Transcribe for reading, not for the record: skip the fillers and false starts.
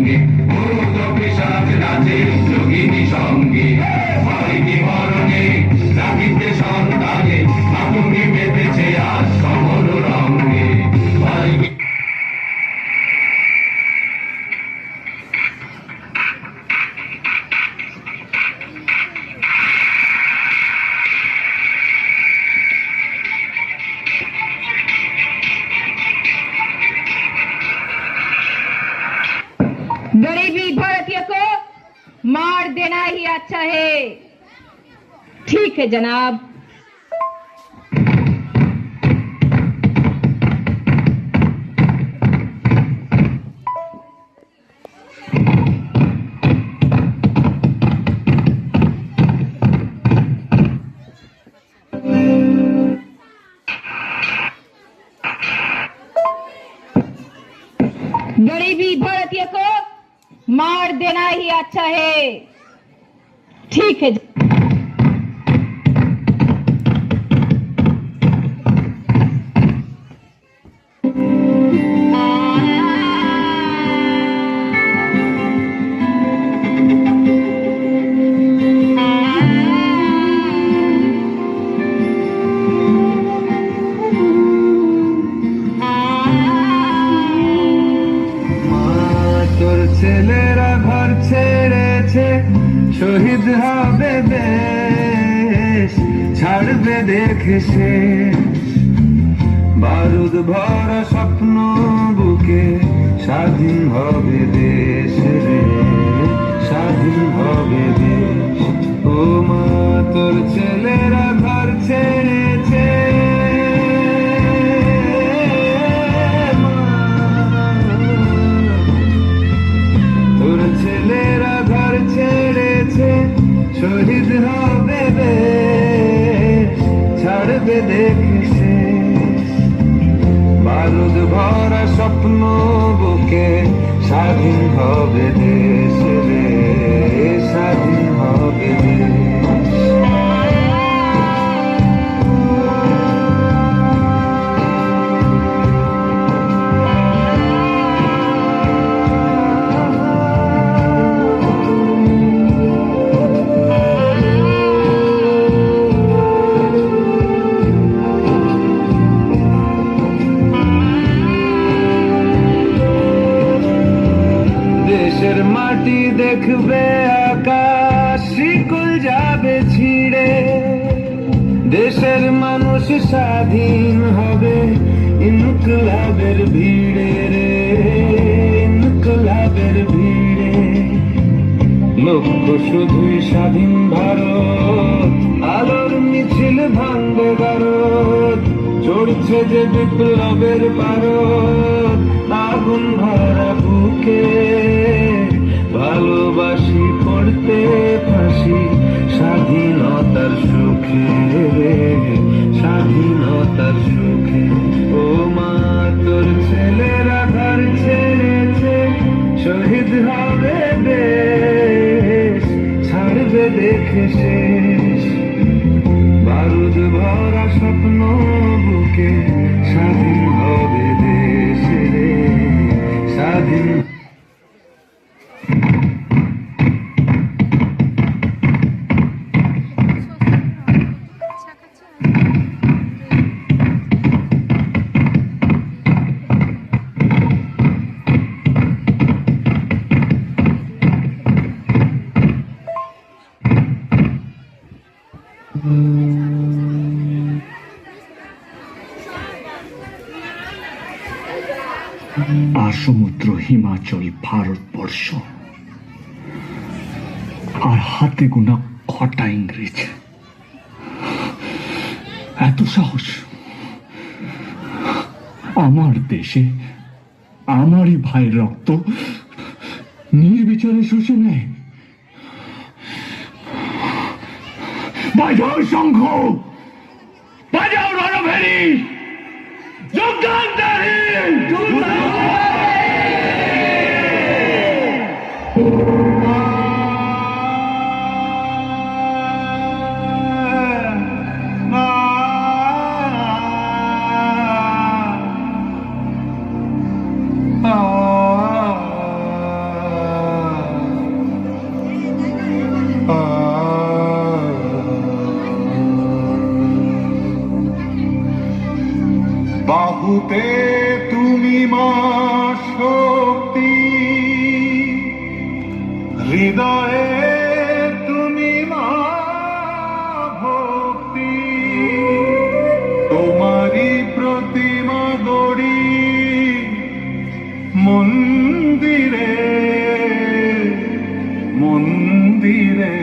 সঙ্গে ভূত পিশাচ নাচে যোগিনী সঙ্গে হয় কি মরণে রাখিতে সন্তানে মাতুনি মেতেছে আজ কমল রঙ্গে হয় কি गरीबी भारतीय को मार देना ही अच्छा है। ठीक है जनाब। गरीबी भारतीय को मार देना ही अच्छा है। ठीक है। ছেলেরা ঘর ছেড়েছে শহীদ হবে দেশ ছাড়বে দেখে সে বারুদ ভরা স্বপ্ন বুকে স্বাধীন হবে দেশ রে স্বাধীন হবে দেশ ও মা তোর ছেলেরা ঘর ছেড়েছে ছেলেরা ঘর ছেড়েছে শহীদ হবে দেশ ছাড়বে দেখেছে বারুদ ভরা স্বপ্ন বুকে স্বাধীন হবে দেশ রে স্বাধীন হবে দেশ মাটি দেখবে আকাশ শিকল যাবে ছিঁড়ে দেশের মানুষ স্বাধীন হবে ইনকলাবের ভিড়ে রে ইনকলাবের ভিড়ে লক্ষ্য শুধুই স্বাধীন ভারত আলোর মিছিল ভাঙবে ভারত চড়ছে যে বিপ্লবের পারদ আগুন ভরা বুকে ভালোবাসি পড়তে ফাঁসি স্বাধীনতার সুখে রে স্বাধীনতার সুখে ও মা তোর ছেলেরা ঘর ছেড়েছে শহীদ হবে দেশ ছাড়বে দেখে শেষ বারুদ ভরা স্বপ্ন বুকে স্বাধীন হবে দেশ রে স্বাধীন সমুদ্র হিমাচল ভারতবর্ষ আর হাতে গোনা কটা ইংরেজ এত সাহস আমার দেশে আমারই ভাইয়ের রক্ত নির্বিচারে শুষে নেয় বাজাও শঙ্খ বাজাও রণভেরি যুগান্তরী শক্তি হৃদয়ে তুমি মা ভক্তি তোমারি প্রতিমা গড়ি মন্দিরে মন্দিরে